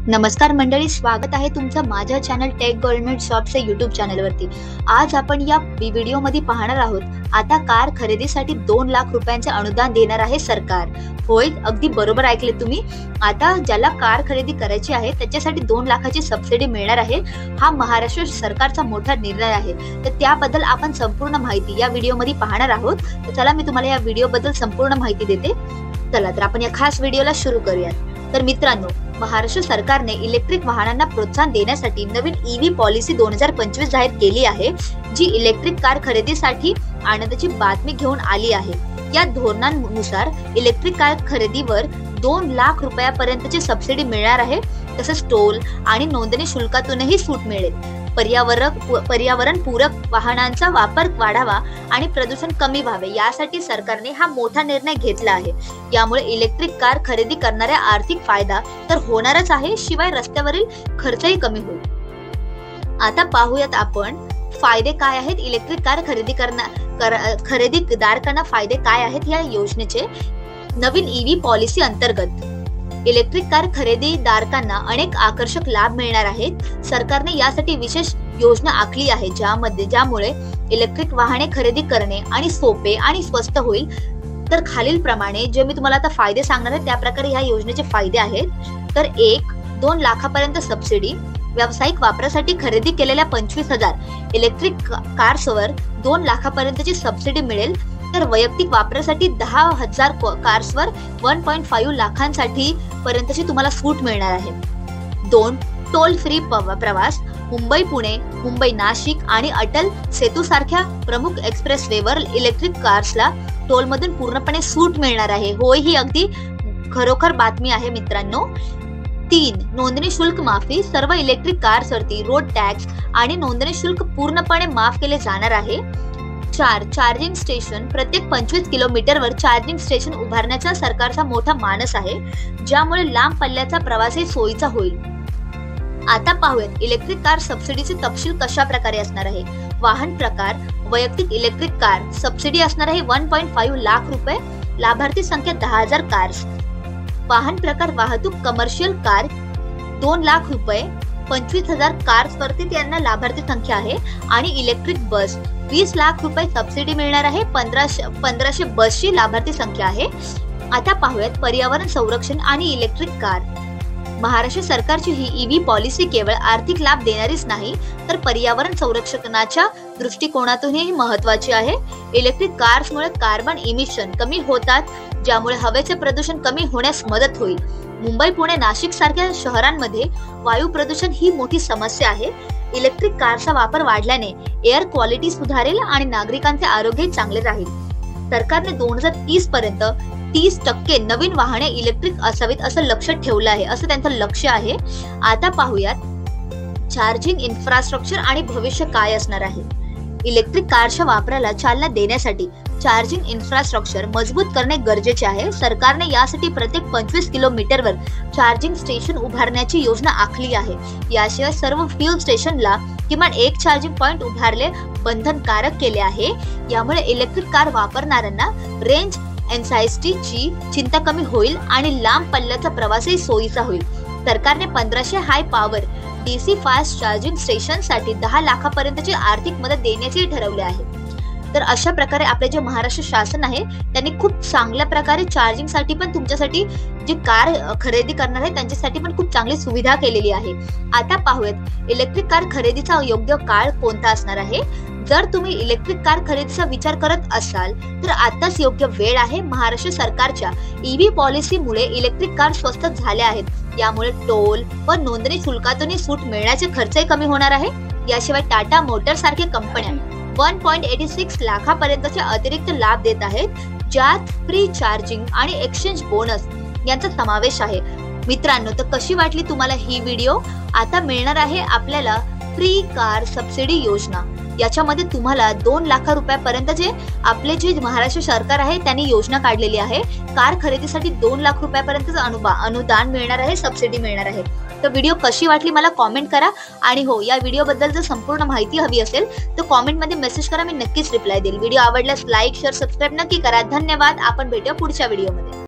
नमस्कार मंडळी, स्वागत आहे तुमचं माझ्या चॅनल टेक गव्हर्नमेंट शॉपच्या यूट्यूब चॅनलवरती। आज आपण या व्हिडिओमध्ये पाहणार आहोत, आता कार खरेदीसाठी 2 लाख रुपयांचे अनुदान देणार आहे सरकार। होय, अगदी बरोबर ऐकले तुम्ही। आता ज्याला कार खरेदी करायची आहे त्याच्यासाठी 2 लाखाची सबसिडी मिळणार आहे। हा महाराष्ट्र सरकारचा मोठा निर्णय आहे, तर त्याबद्दल आपण संपूर्ण माहिती या व्हिडिओमध्ये पाहणार आहोत। तर चला मी तुम्हाला या व्हिडिओबद्दल संपूर्ण माहिती देते। चला तर आपण या खास व्हिडिओला सुरू करूयात। तर मित्रांनो, महाराष्ट्र सरकारने इलेक्ट्रिक वाहनांना प्रोत्साहन देण्यासाठी नवीन ईव्ही पॉलिसी 2025 जाहीर केली आहे, जी इलेक्ट्रिक कार खरेदीसाठी आनंदाची बातमी घेऊन आली आहे। या धोरणानुसार इलेक्ट्रिक कार खरेदीवर 2 लाख रुपयापर्यंतची सबसिडी मिळणार आहे। तसेच टोल आणि नोंदणी शुल्कातूनही सूट मिळेल। पर्यावरण पूरक वाहनांचा वापर वाढावा आणि प्रदूषण कमी व्हावे यासाठी सरकारने हा मोठा निर्णय घेतला आहे। यामुळे इलेक्ट्रिक कार खरेदी करणाऱ्या आर्थिक फायदा तर होणारच आहे, शिवाय रस्त्यावरील खर्चही कमी होईल। आता पाहूयात आपण फायदे काय आहेत इलेक्ट्रिक कार खरेदीदारांना फायदे काय आहेत या योजनेचे। नवीन ईव्ही पॉलिसी अंतर्गत इलेक्ट्रिक कार खरेदीदारांना अनेक आकर्षक लाभ मिळणार आहेत। सरकारने यासाठी विशेष योजना आखली आहे, ज्यामुळे इलेक्ट्रिक वाहने खरेदी करणे आणि सोपे आणि स्वस्त होईल। तर खालील प्रमाणे जे मी तुम्हाला आता फायदे सांगणार आहे त्या प्रकारे या योजनेचे फायदे आहेत। तर 2 लाखापर्यंत सबसिडी, व्यावसायिक वापरासाठी खरेदी केलेल्या 25,000 इलेक्ट्रिक कार्सवर 2 लाखापर्यंतची सबसिडी मिळेल। तर वैयक्तिक वापरासाठी 10,000 कार्सवर 1.5 लाखांसाठी पर्यंतची तुम्हाला सूट मिळणार आहे। 2 टोल फ्री प्रवास, मुंबई पुणे, मुंबई नाशिक आणि अटल सेतू सारख्या प्रमुख एक्सप्रेसवेवर इलेक्ट्रिक कार्सला टोल मधून पूर्णपणे सूट मिळणार आहे। होय, ही अगदी खरोखर बातमी आहे मित्रांनो। 3 नोंदणी शुल्क माफी, सर्व इलेक्ट्रिक कार्सवरती रोड टॅक्स आणि नोंदणी शुल्क पूर्णपणे माफ केले जाणार आहे। 4 चार्जिंग स्टेशन, प्रत्येक 25 किलोमीटरवर चार्जिंग स्टेशन उभारण्याचा सरकारचा मोठा मानस आहे, ज्यामुळे लांब पल्ल्याचा प्रवासही सोयीचा होईल। आता पाहूयात इलेक्ट्रिक कार सबसिडीचे तपशील कशा प्रकारे असणार आहे। वाहन प्रकार, वैयक्तिक इलेक्ट्रिक कार सबसिडी असणार आहे 1.5 लाख रुपये, लाभार्थी संख्या 10,000 कार्स। वाहन प्रकार वाहतूक, कमर्शियल कार 2 लाख रुपये, 25,000 कार्स वरती त्यांना लाभार्थी संख्या आहे। आणि इलेक्ट्रिक बस 20 लाख रुपये सबसिडी मिळणार आहे, 1500 बसची लाभार्थी संख्या आहे। आता पाहूयात पर्यावरण संरक्षण आणि इलेक्ट्रिक कार। महाराष्ट्र सरकारची ही ईव्ही पॉलिसी केवळ आर्थिक लाभ देणारीच नाही, तर पर्यावरण संरक्षणाच्या दृष्टिकोनातूनही महत्त्वाची आहे। इलेक्ट्रिक कार्समुळे कार्बन इमिशन कमी होतात, ज्यामुळे हवेचे प्रदूषण कमी होण्यास मदत होईल। मुंबई, पुणे, नाशिक सारख्या शहरांमध्ये वायू प्रदूषण ही मोठी समस्या आहे। इलेक्ट्रिक कारचा वापर वाढल्याने एअर क्वालिटी सुधारेल आणि नागरिकांचे आरोग्य चांगले राहील। सरकारने 2030 पर्यंत 30% नवीन वाहने इलेक्ट्रिक असावीत असं लक्ष ठेवलं आहे, असं त्यांचं लक्ष आहे। आता पाहूयात चार्जिंग इन्फ्रास्ट्रक्चर आणि भविष्य काय असणार आहे। इलेक्ट्रिक कारच्या वापराला चालना देण्यासाठी चार्जिंग इन्फ्रास्ट्रक्चर मजबूत करणे गरजेचे आहे। सरकारने यासाठी प्रत्येक 25 किलोमीटरवर चार्जिंग स्टेशन उभारण्याची योजना आखली आहे। याशिवाय सर्व फ्यूल स्टेशनला किमान एक चार्जिंग पॉइंट उभारले बंधनकारक केले आहे। यामुळे इलेक्ट्रिक कार वापरणाऱ्यांना रेंज एन्झायटीची चिंता कमी होईल आणि लांब पल्ल्याचा प्रवासही सोयीचा होईल। सरकारने 1500 high power DC fast charging स्टेशनसाठी 10 लाखापर्यंतची आर्थिक मदत देण्याचे ठरवले आहे। तर अशा प्रकारे आपले जे महाराष्ट्र शासन आहे त्यांनी खूप चांगल्या प्रकारे चार्जिंगसाठी पण तुमच्यासाठी जे कार खरेदी करणार आहे त्यांच्यासाठी पण खूप चांगली सुविधा केलेली आहे। आता पाहूयात इलेक्ट्रिक कार खरेदीचा योग्य काळ कोणता असणार आहे। जर तुम्ही इलेक्ट्रिक कार खरेदीचा विचार करत असाल तर आताच योग्य वेळ आहे। महाराष्ट्र सरकारच्या ईव्ही पॉलिसीमुळे इलेक्ट्रिक कार स्वस्त झाल्या आहेत, यामुळे टोल व नोंदणी शुल्कातूनही सूट मिळण्याचे खर्चही कमी होणार आहे। याशिवाय टाटा मोटर सारख्या कंपन्या 1.86 लाखापर्यंतचे अतिरिक्त लाभ देत आहेत, ज्यात फ्री चार्जिंग आणि एक्सचेंज बोनस यांचा समावेश आहे। मित्रांनो, तर कशी वाटली तुम्हाला ही व्हिडिओ। आता मिळणार आहे आपल्याला फ्री कार सबसिडी योजना। याच्यामध्ये तुम्हाला 2 लाख रुपयापर्यंतचे आपले जे महाराष्ट्र सरकार आहे त्यांनी योजना काढलेली आहे। कार खरेदीसाठी 2 लाख रुपयापर्यंतचं अनुदान मिळणार आहे, सबसिडी मिळणार आहे। तर व्हिडिओ कशी वाटली मला कॉमेंट करा। आणि हो, या व्हिडिओ बद्दल जर संपूर्ण माहिती हवी असेल तर कॉमेंटमध्ये मेसेज करा, मी नक्कीच रिप्लाय देईल। व्हिडिओ आवडल्यास लाईक, शेअर, सबस्क्राईब नक्की करा। धन्यवाद। आपण भेटूया पुढच्या व्हिडिओमध्ये।